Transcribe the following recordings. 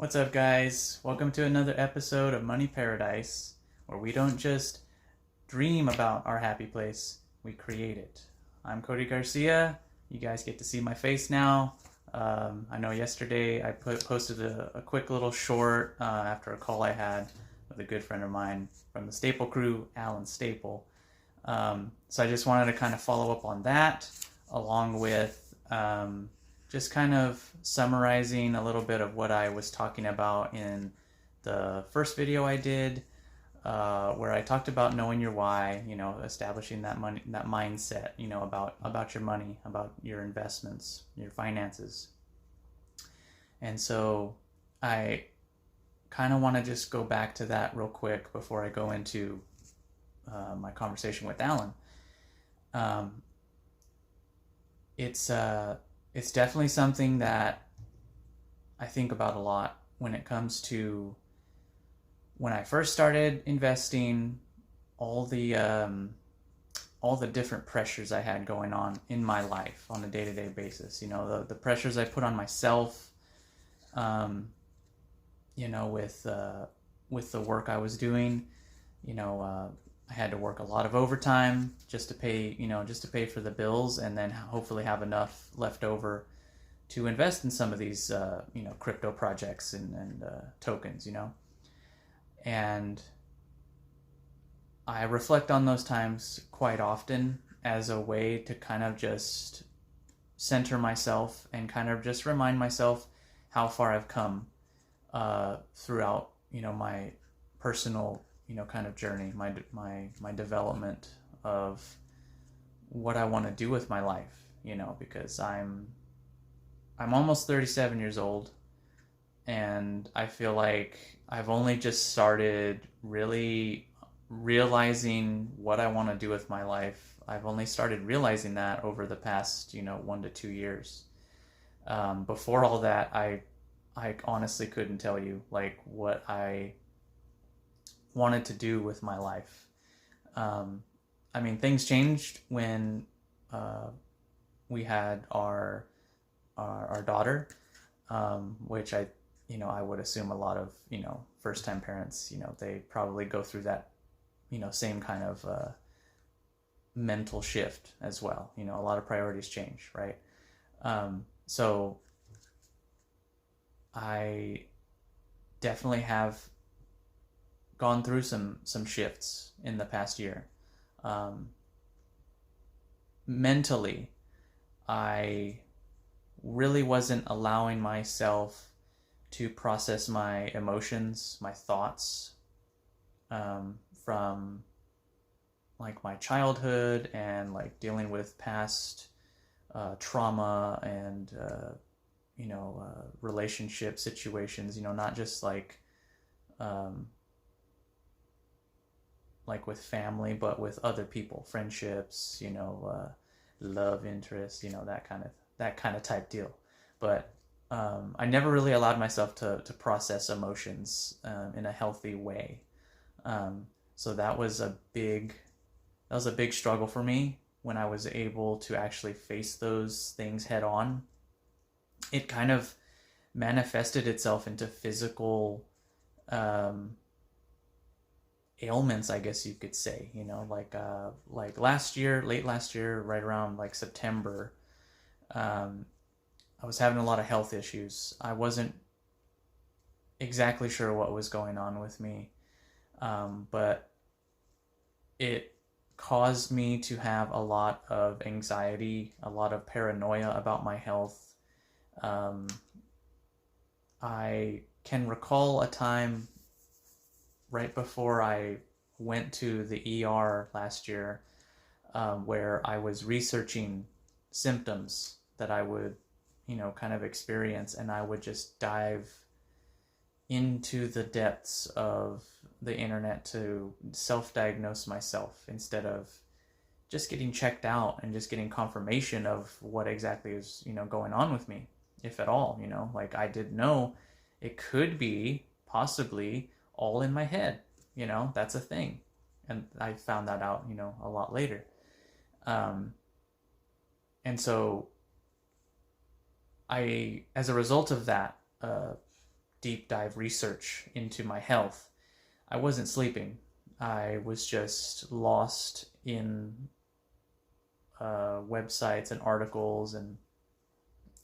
What's up, guys? Welcome to another episode of Money Paradise, where we don't just dream about our happy place, we create it. I'm Cody Garcia. You guys get to see my face now. I know yesterday I posted a quick little short after a call I had with a good friend of mine from the Staple crew, Alan Staple. So I just wanted to kind of follow up on that, along with just kind of summarizing a little bit of what I was talking about in the first video I did, where I talked about knowing your why, establishing that mindset, about your money, about your investments, your finances. And so I kind of want to just go back to that real quick before I go into my conversation with Alan. It's definitely something that I think about a lot when it comes to when I first started investing, all the different pressures I had going on in my life on a day-to-day basis. The pressures I put on myself, with the work I was doing. I had to work a lot of overtime just to pay for the bills, and then hopefully have enough left over to invest in some of these crypto projects and tokens. And I reflect on those times quite often as a way to kind of just center myself and kind of just remind myself how far I've come throughout my personal kind of journey, my development of what I want to do with my life, because I'm almost 37 years old, and I feel like I've only just started really realizing what I want to do with my life. I've only started realizing that over the past 1 to 2 years. Before all that, I honestly couldn't tell you like what I wanted to do with my life. Things changed when we had our daughter, which I would assume a lot of first time parents, they probably go through that same kind of mental shift as well. A lot of priorities change, right? So I definitely have gone through some shifts in the past year. Mentally, I really wasn't allowing myself to process my emotions, my thoughts, from like my childhood and like dealing with past trauma and relationship situations. Not just like with family, but with other people, friendships, love interests, that kind of type deal. But I never really allowed myself to process emotions in a healthy way. So that was a big struggle for me when I was able to actually face those things head on. It kind of manifested itself into physical ailments, I guess you could say. Like late last year, right around like September, I was having a lot of health issues. I wasn't exactly sure what was going on with me, but it caused me to have a lot of anxiety, a lot of paranoia about my health. I can recall a time right before I went to the ER last year, where I was researching symptoms that I would, kind of experience, and I would just dive into the depths of the internet to self-diagnose myself instead of just getting checked out and just getting confirmation of what exactly is, going on with me, if at all. Like I didn't know it could be possibly all in my head. That's a thing. And I found that out, a lot later. And so as a result of that, deep dive research into my health. I wasn't sleeping. I was just lost in websites and articles and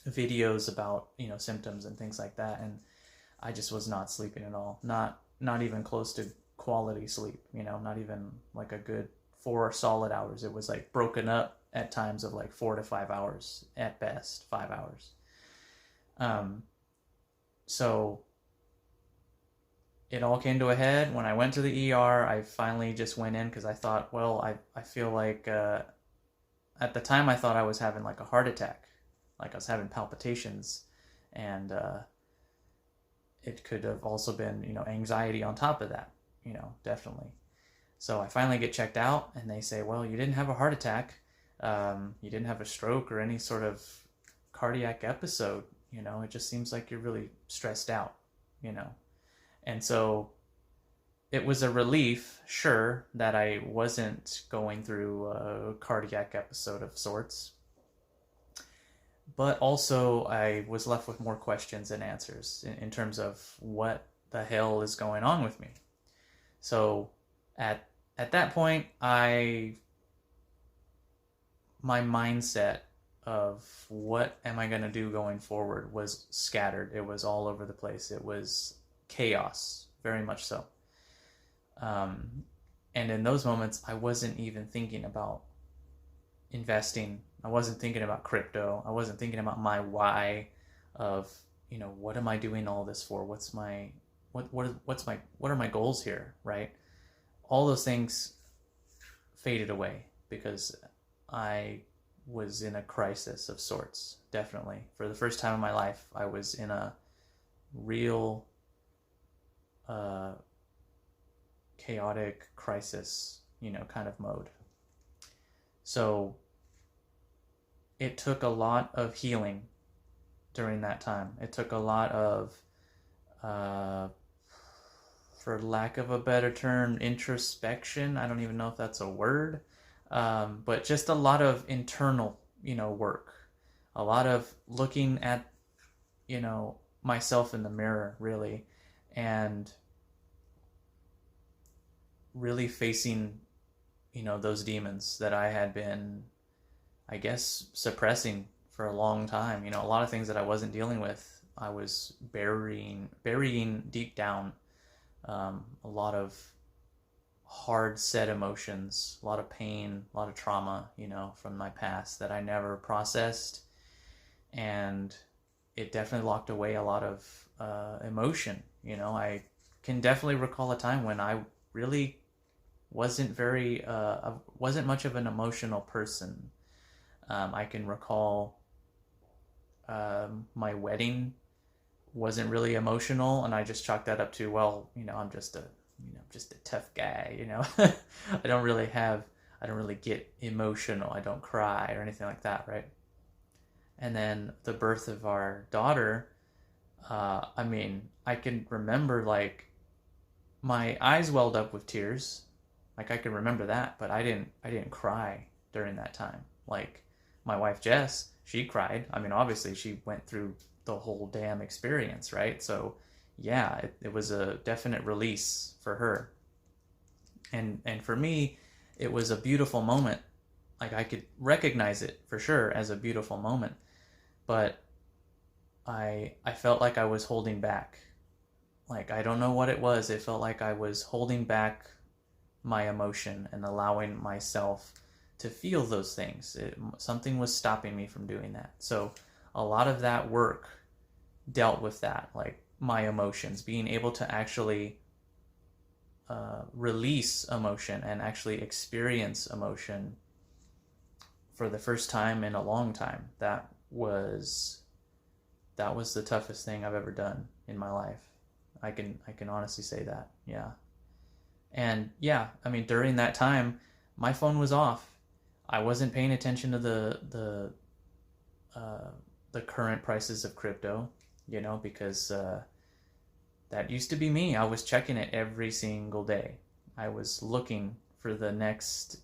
videos about, symptoms and things like that, and I just was not sleeping at all. Not even close to quality sleep. Not even like a good 4 solid hours. It was like broken up at times of like 4 to 5 hours at best, 5 hours. So it all came to a head when I went to the ER. I finally just went in because I thought, well, I feel like at the time I thought I was having like a heart attack, like I was having palpitations, and it could have also been, anxiety on top of that, definitely. So I finally get checked out, and they say, well, you didn't have a heart attack, you didn't have a stroke or any sort of cardiac episode, it just seems like you're really stressed out, And so it was a relief, sure, that I wasn't going through a cardiac episode of sorts. But also I was left with more questions than answers in terms of what the hell is going on with me. So at that point, my mindset of what am I going to do going forward was scattered. It was all over the place. It was chaos, very much so. And in those moments, I wasn't even thinking about investing. I wasn't thinking about crypto. I wasn't thinking about my why of, what am I doing all this for? What are my goals here, right? All those things faded away because I was in a crisis of sorts, definitely. For the first time in my life, I was in a real chaotic crisis, kind of mode. So it took a lot of healing during that time. It took a lot of, for lack of a better term, introspection. I don't even know if that's a word, but just a lot of internal, work. A lot of looking at, myself in the mirror, really, and really facing, those demons that I had been, I guess, suppressing for a long time. A lot of things that I wasn't dealing with, I was burying deep down. A lot of hard set emotions, a lot of pain, a lot of trauma, from my past that I never processed. And it definitely locked away a lot of emotion. I can definitely recall a time when I really wasn't much of an emotional person. I can recall my wedding wasn't really emotional, and I just chalked that up to, well, I'm just a tough guy, I don't really get emotional. I don't cry or anything like that, right? And then the birth of our daughter, I can remember, like, my eyes welled up with tears. Like, I can remember that, but I didn't cry during that time. Like, my wife Jess, she cried. Obviously she went through the whole damn experience, right? So yeah, it was a definite release for her. And for me, it was a beautiful moment. Like, I could recognize it for sure as a beautiful moment, but I felt like I was holding back. Like, I don't know what it was. It felt like I was holding back my emotion and allowing myself to feel those things. Something was stopping me from doing that. So a lot of that work dealt with that, like my emotions, being able to actually release emotion and actually experience emotion for the first time in a long time. That was the toughest thing I've ever done in my life. I can honestly say that. Yeah. And yeah, during that time, my phone was off. I wasn't paying attention to the current prices of crypto, because that used to be me. I was checking it every single day. I was looking for the next,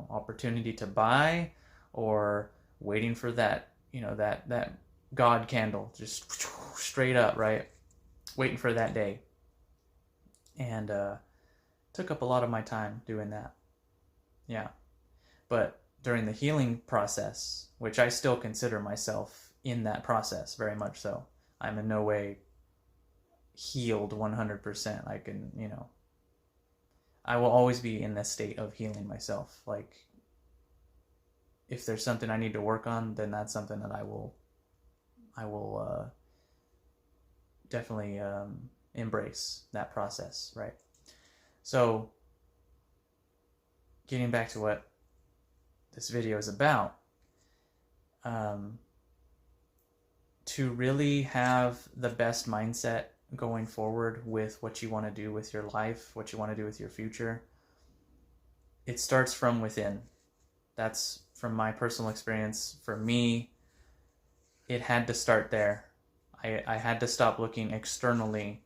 opportunity to buy, or waiting for that, that God candle, just straight up, right? waiting for that day. And took up a lot of my time doing that. Yeah. But during the healing process, which I still consider myself in that process, very much so, I'm in no way healed 100%. I can, I will always be in this state of healing myself. Like, if there's something I need to work on, then that's something that I will definitely embrace that process, right? So, getting back to what this video is about, to really have the best mindset going forward with what you want to do with your life, what you want to do with your future, it starts from within. That's from my personal experience. For me, it had to start there. I had to stop looking externally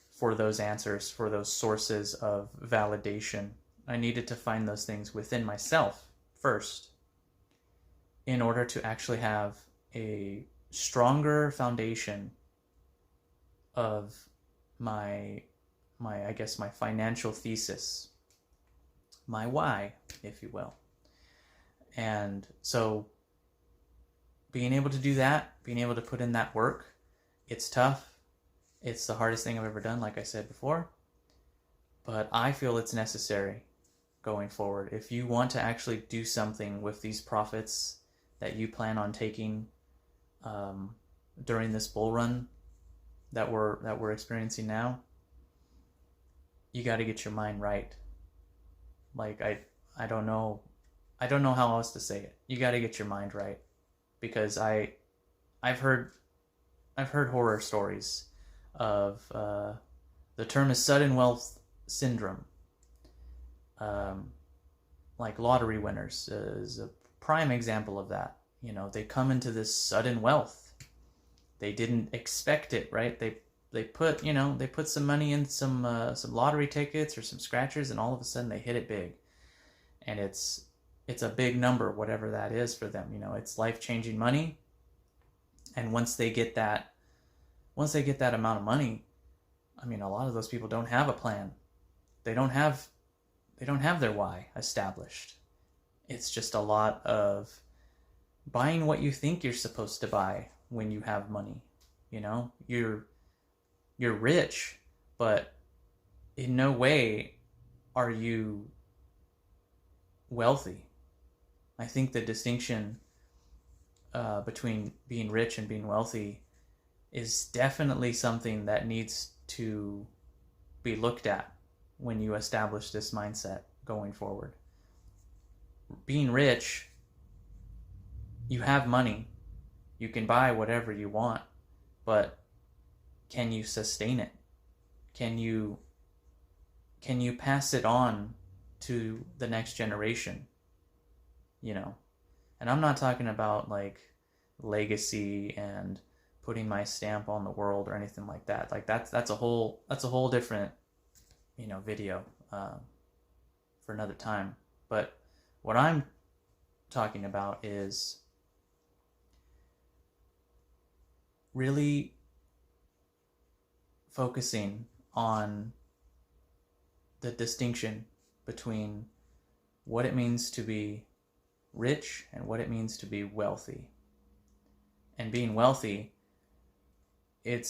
for those answers, for those sources of validation. I needed to find those things within myself first in order to actually have a stronger foundation of my I guess my financial thesis, my why, if you will. And so being able to do that, being able to put in that work, it's tough. It's the hardest thing I've ever done, like I said before. But I feel it's necessary going forward. If you want to actually do something with these profits that you plan on taking during this bull run that we're experiencing now, you got to get your mind right. Like I don't know how else to say it. You got to get your mind right, because I've heard horror stories of the term is sudden wealth syndrome. Like lottery winners is a prime example of that. They come into this sudden wealth. They didn't expect it, right? They put some money in some lottery tickets or some scratchers, and all of a sudden they hit it big, and it's a big number, whatever that is for them. It's life-changing money, and once they get that amount of money, I mean, a lot of those people don't have a plan. They don't have their why established. It's just a lot of buying what you think you're supposed to buy when you have money. You're rich, but in no way are you wealthy. I think the distinction between being rich and being wealthy is definitely something that needs to be looked at when you establish this mindset going forward. Being rich, you have money, you can buy whatever you want, but can you sustain it? Can you pass it on to the next generation? And I'm not talking about like legacy and putting my stamp on the world or anything like that. Like that's a whole different video for another time. But what I'm talking about is really focusing on the distinction between what it means to be rich and what it means to be wealthy. And being wealthy, it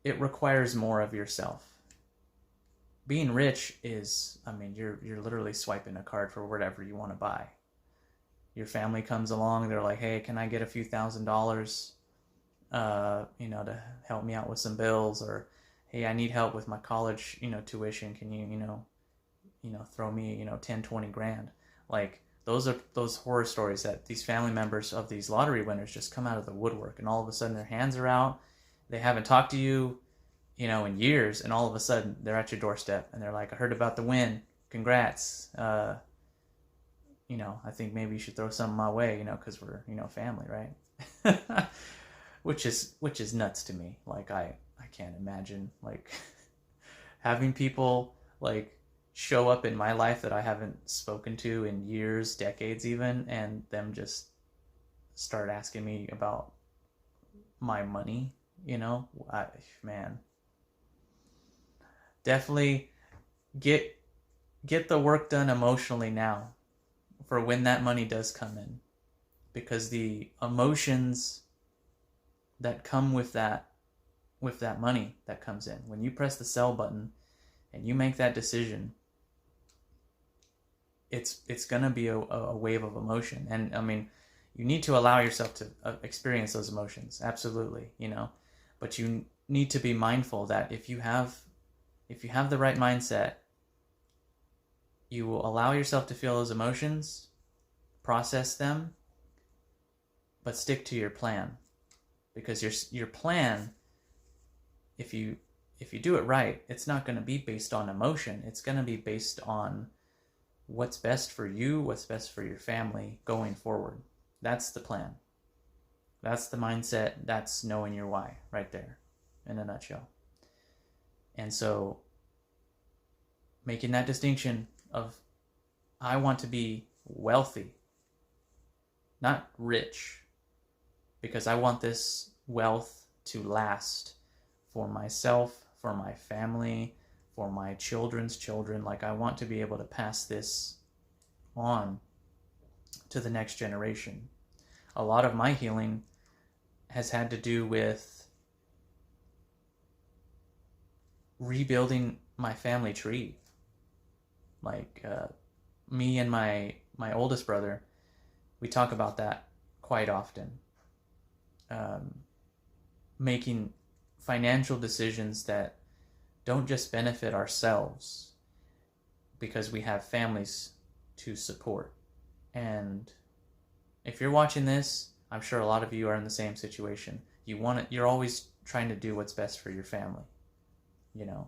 requires more of yourself. Being rich is, I mean, you're literally swiping a card for whatever you want to buy. Your family comes along, they're like, hey, can I get a few $1,000s, to help me out with some bills? Or, hey, I need help with my college, tuition. Can you, throw me, 10, 20 grand? Like, those are those horror stories that these family members of these lottery winners just come out of the woodwork, and all of a sudden their hands are out. They haven't talked to you, in years, and all of a sudden they're at your doorstep and they're like, I heard about the win. Congrats. I think maybe you should throw something my way, because we're, family, right? which is nuts to me. Like, I can't imagine, like, having people, like, show up in my life that I haven't spoken to in years, decades even, and them just start asking me about my money. You know, man, definitely get get the work done emotionally now for when that money does come in, because the emotions that come with that money that comes in, when you press the sell button and you make that decision, it's gonna be a wave of emotion. And I mean, you need to allow yourself to experience those emotions, absolutely, you know, but you need to be mindful that if you have the right mindset, you will allow yourself to feel those emotions, process them, but stick to your plan, because your plan, if you do it right, it's not going to be based on emotion. It's going to be based on what's best for you, what's best for your family going forward. That's the plan. That's the mindset. That's knowing your why right there in a nutshell. And so making that distinction of, I want to be wealthy, not rich, because I want this wealth to last for myself, for my family, for my children's children. Like, I want to be able to pass this on to the next generation. A lot of my healing has had to do with rebuilding my family tree. Like, me and my oldest brother, we talk about that quite often. Making financial decisions that don't just benefit ourselves, because we have families to support. And if you're watching this, I'm sure a lot of you are in the same situation. You're always trying to do what's best for your family. You know,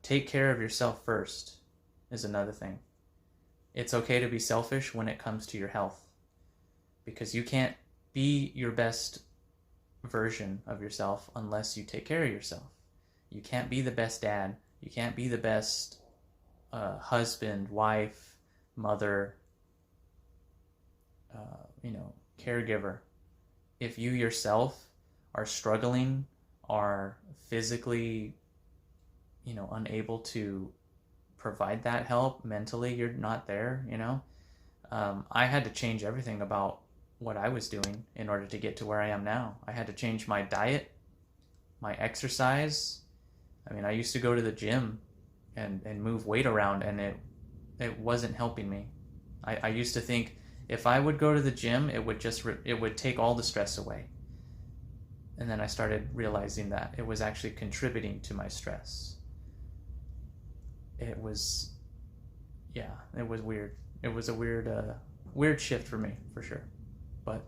take care of yourself first is another thing. It's okay to be selfish when it comes to your health, because you can't be your best version of yourself unless you take care of yourself. You can't be the best dad. You can't be the best husband, wife, mother, caregiver, if you yourself are struggling, are physically, unable to provide that help mentally. You're not there. I had to change everything about what I was doing in order to get to where I am now. I had to change my diet, my exercise. I mean, I used to go to the gym and move weight around, and it wasn't helping me. I used to think if I would go to the gym, it would take all the stress away. And then I started realizing that it was actually contributing to my stress. It was weird. It was a weird shift for me, for sure. But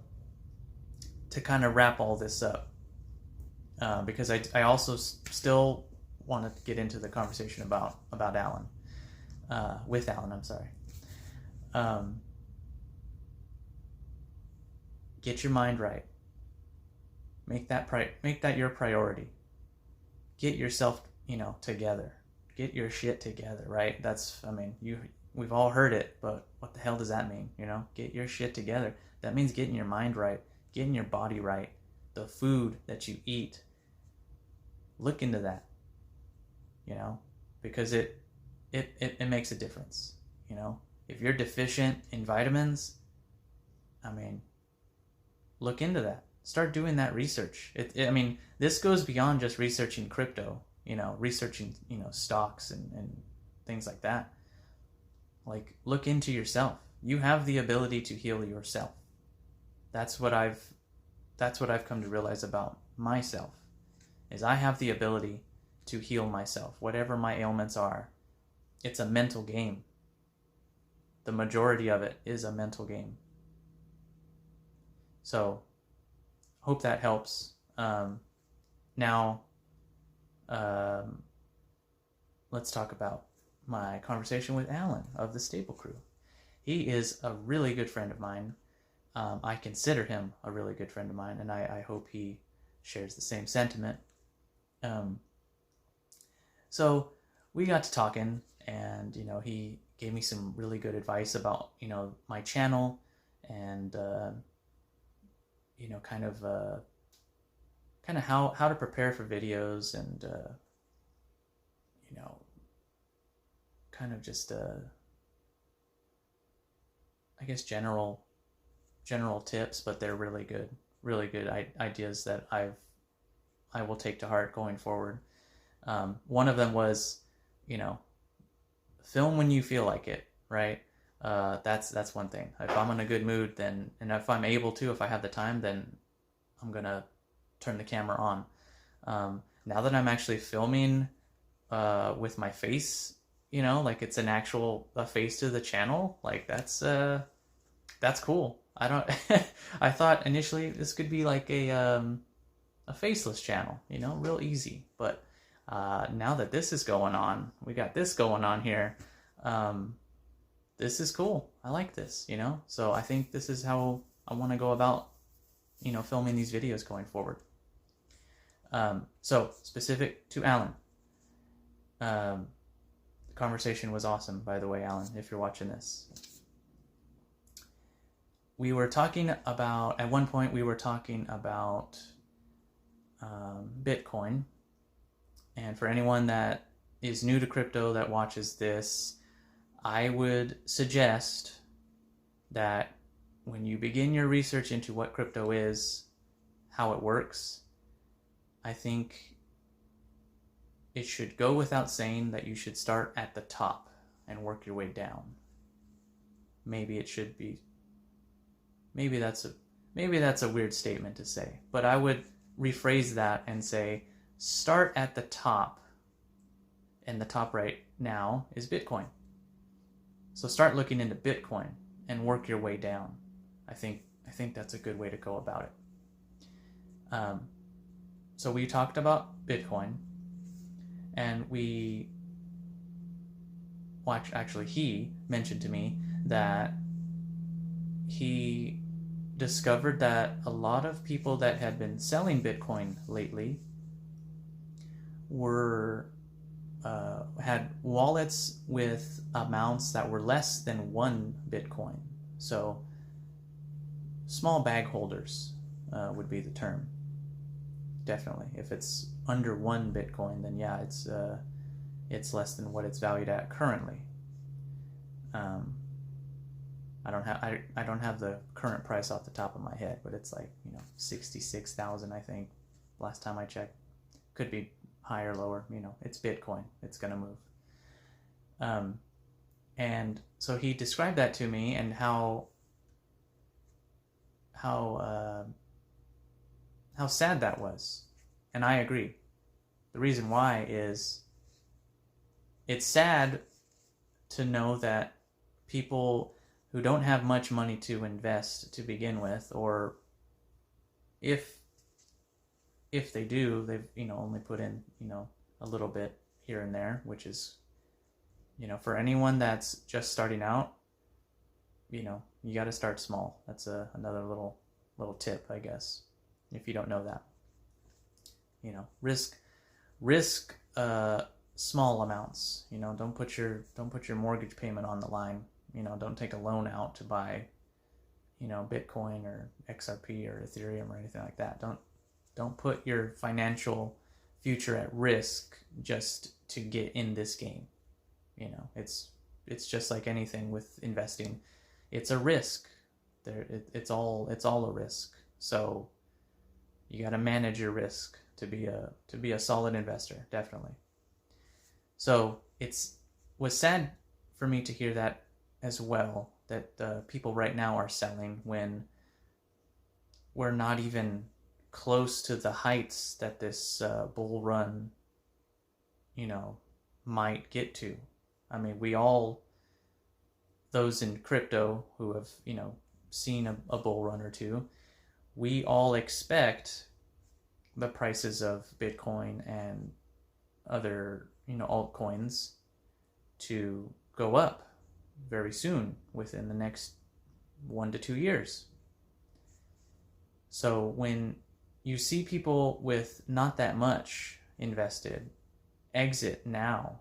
to kind of wrap all this up, because I also still want to get into the conversation about Alan, with Alan, I'm sorry. Get your mind right. Make that your priority. Get yourself, together. Get your shit together, right? We've all heard it, but what the hell does that mean? Get your shit together. That means getting your mind right, getting your body right, the food that you eat. Look into that, because it makes a difference. If you're deficient in vitamins, look into that. Start doing that research. This goes beyond just researching crypto, researching, stocks and things like that. Like, look into yourself. You have the ability to heal yourself. That's what I've come to realize about myself, is I have the ability to heal myself. Whatever my ailments are, it's a mental game. The majority of it is a mental game. So, hope that helps. Now, let's talk about my conversation with Alan of the Stable Crew. He is a really good friend of mine. I consider him a really good friend of mine, and I hope he shares the same sentiment. So we got to talking, and he gave me some really good advice about my channel, and kind kind of how to prepare for videos, and you know, kind of just I guess general tips, but they're really good ideas that I will take to heart going forward. One of them was, you know, film when you feel like it, right? That's one thing. If I'm in a good mood, then, and if I'm able to, if I have the time, then I'm gonna turn the camera on. Now that I'm actually filming with my face, you know, like it's an actual face to the channel, like that's cool. I don't I thought initially this could be like a faceless channel, you know, real easy. But now that this is going on, we got this going on here. This is cool. I like this, you know. So I think this is how I want to go about, you know, filming these videos going forward. So specific to Alan. The conversation was awesome, by the way, Alan, if you're watching this. We were talking about, at one point we were talking about Bitcoin. And for anyone that is new to crypto that watches this, I would suggest that when you begin your research into what crypto is, how it works, I think it should go without saying that you should start at the top and work your way down. Maybe it should be, maybe that's a weird statement to say, but I would rephrase that and say, start at the top, and the top right now is Bitcoin. So start looking into Bitcoin and work your way down. I think that's a good way to go about it. So we talked about Bitcoin, and actually he mentioned to me that he discovered that a lot of people that had been selling Bitcoin lately had wallets with amounts that were less than 1 Bitcoin. So small bag holders would be the term. Definitely. If it's under 1 Bitcoin, then yeah, it's less than what it's valued at currently. I don't have the current price off the top of my head, but it's like, you know, 66,000, I think, last time I checked. Could be higher, lower, you know, it's Bitcoin, it's gonna move. And so he described that to me, and how sad that was. And I agree. The reason why is it's sad to know that people who don't have much money to invest to begin with, or if they do, they've, you know, only put in, you know, a little bit here and there, which is, you know, for anyone that's just starting out, you know, you got to start small. That's another little tip, I guess, if you don't know that. You know, risk small amounts. You know, don't put your mortgage payment on the line. You know, don't take a loan out to buy, you know, Bitcoin or XRP or Ethereum or anything like that. Don't put your financial future at risk just to get in this game. You know, it's just like anything with investing. It's a risk. It's all a risk. So you got to manage your risk to be a solid investor, definitely. So was sad for me to hear that as well, that people right now are selling when we're not even close to the heights that this bull run, you know, might get to. I mean, those in crypto who have, you know, seen a bull run or two, we all expect the prices of Bitcoin and other, you know, altcoins to go up very soon, within the next 1 to 2 years. So when you see people with not that much invested exit now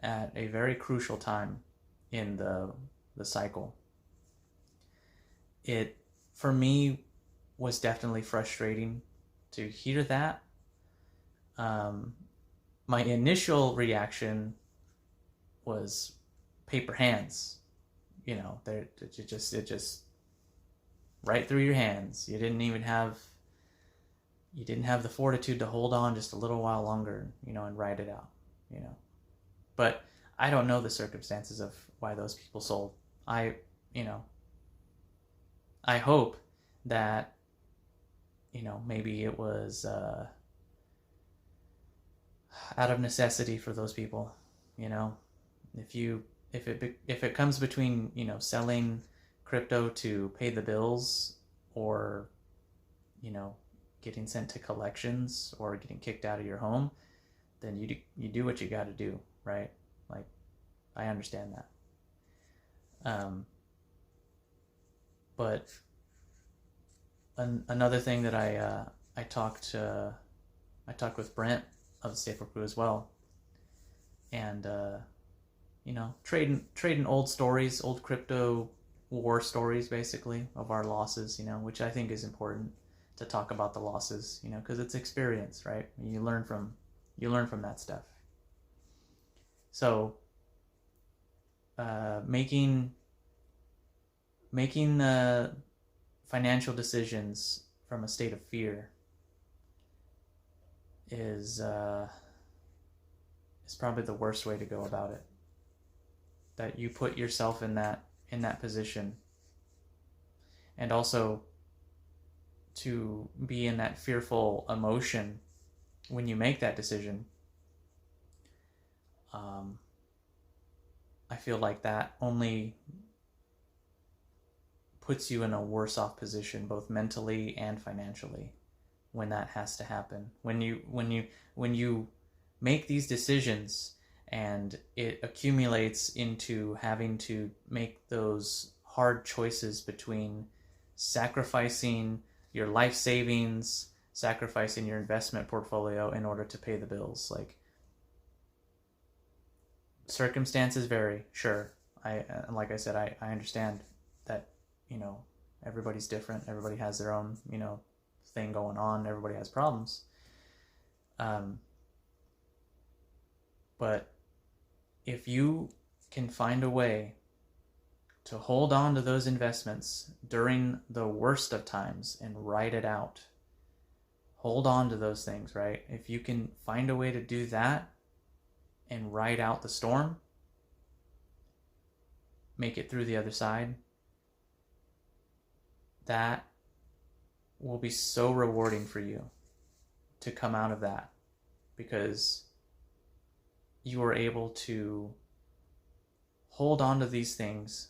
at a very crucial time in the cycle, it, for me, was definitely frustrating. to hear that, my initial reaction was paper hands. It just right through your hands. You didn't have the fortitude to hold on just a little while longer, and ride it out, But I don't know the circumstances of why those people sold. I hope that, maybe it was out of necessity for those people. If it comes between, selling crypto to pay the bills, or, getting sent to collections, or getting kicked out of your home, then you do what you got to do, right? Like, I understand that. But another thing that I talked with Brent of the Staple Crew as well, and trading old stories, old crypto war stories, basically, of our losses, which I think is important to talk about the losses, because it's experience, right? You learn from that stuff. So making financial decisions from a state of fear is probably the worst way to go about it. That you put yourself in that position, and also to be in that fearful emotion when you make that decision. I feel like that only puts you in a worse off position, both mentally and financially, when that has to happen. When you make these decisions and it accumulates into having to make those hard choices between sacrificing your life savings, sacrificing your investment portfolio in order to pay the bills. Like, circumstances vary, sure. Like I said, I understand that, everybody's different. Everybody has their own, thing going on. Everybody has problems. But if you can find a way to hold on to those investments during the worst of times and ride it out, hold on to those things, right? If you can find a way to do that and ride out the storm, make it through the other side, that will be so rewarding for you to come out of that, because you are able to hold on to these things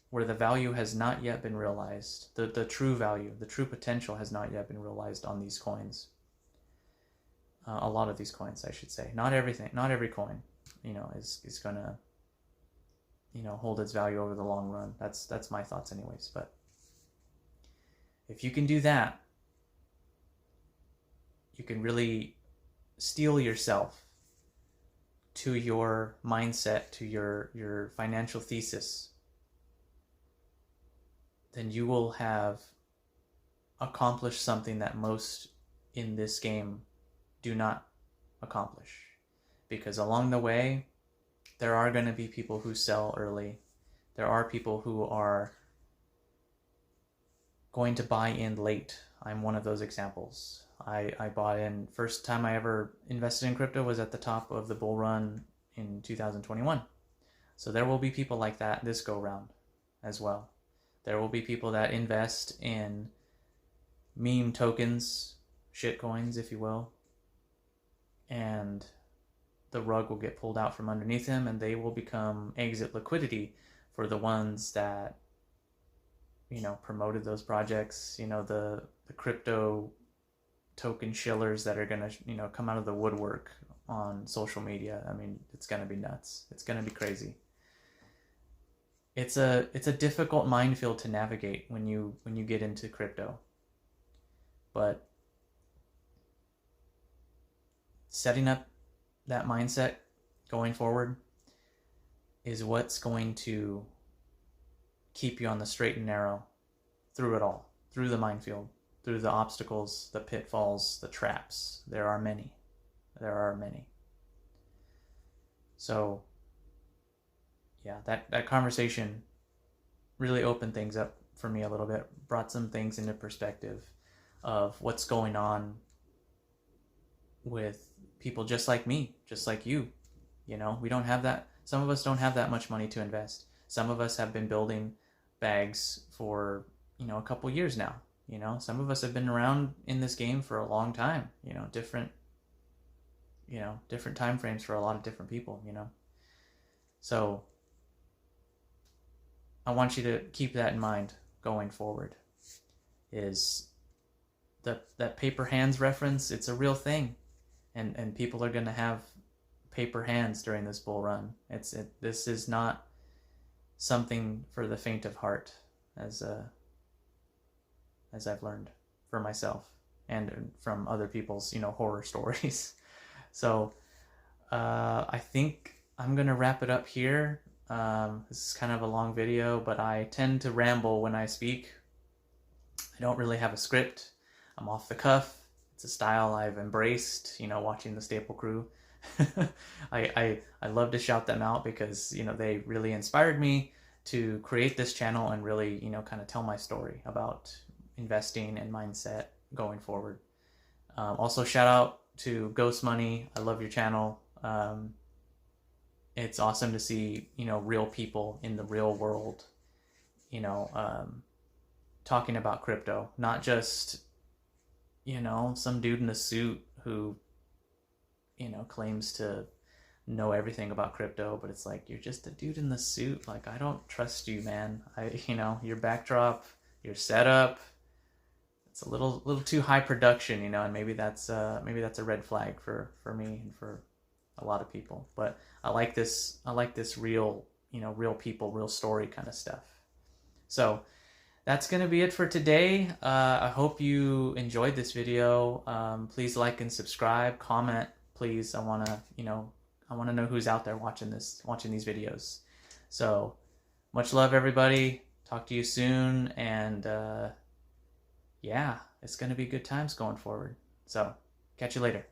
where the value has not yet been realized. The true value, the true potential has not yet been realized on these coins. A lot of these coins, I should say. Not everything, not every coin, is gonna, hold its value over the long run. That's my thoughts anyways. But if you can do that, you can really steel yourself to your mindset, to your financial thesis, then you will have accomplished something that most in this game do not accomplish. Because along the way, there are going to be people who sell early. There are people who are going to buy in late. I'm one of those examples. I bought in, first time I ever invested in crypto was at the top of the bull run in 2021. So there will be people like that this go round as well. There will be people that invest in meme tokens, shit coins, if you will, and the rug will get pulled out from underneath them, and they will become exit liquidity for the ones that, promoted those projects, the crypto token shillers that are going to, come out of the woodwork on social media. I mean, it's going to be nuts. It's going to be crazy. It's a difficult minefield to navigate when you get into crypto. But setting up that mindset going forward is what's going to keep you on the straight and narrow through it all, through the minefield. through the obstacles, the pitfalls, the traps. There are many. There are many. So yeah, that conversation really opened things up for me a little bit, brought some things into perspective of what's going on with people just like me, just like you. You know, we don't have that. Some of us don't have that much money to invest. Some of us have been building bags for, you know, a couple years now. You know, some of us have been around in this game for a long time, you know, different time frames for a lot of different people, you know. So I want you to keep that in mind going forward. Is that paper hands reference, it's a real thing. And people are going to have paper hands during this bull run. This is not something for the faint of heart, as I've learned for myself and from other people's, you know, horror stories. So I think I'm going to wrap it up here. This is kind of a long video, but I tend to ramble when I speak. I don't really have a script. I'm off the cuff. It's a style I've embraced, you know, watching the Staple Crew. I love to shout them out because, you know, they really inspired me to create this channel and really, you know, kind of tell my story about investing and mindset going forward. Also, shout out to Ghost Money. I love your channel. It's awesome to see, you know, real people in the real world, you know, talking about crypto, not just, you know, some dude in a suit who, you know, claims to know everything about crypto, but it's like, you're just a dude in the suit. Like, I don't trust you, man. You know, your backdrop, your setup, it's a little too high production, you know, and maybe that's a red flag for me and for a lot of people. But I like this real, you know, real people, real story kind of stuff. So that's going to be it for today. I hope you enjoyed this video. Please like and subscribe, comment, please. I want to know who's out there watching these videos. So much love, everybody. Talk to you soon. And yeah, it's going to be good times going forward. So catch you later.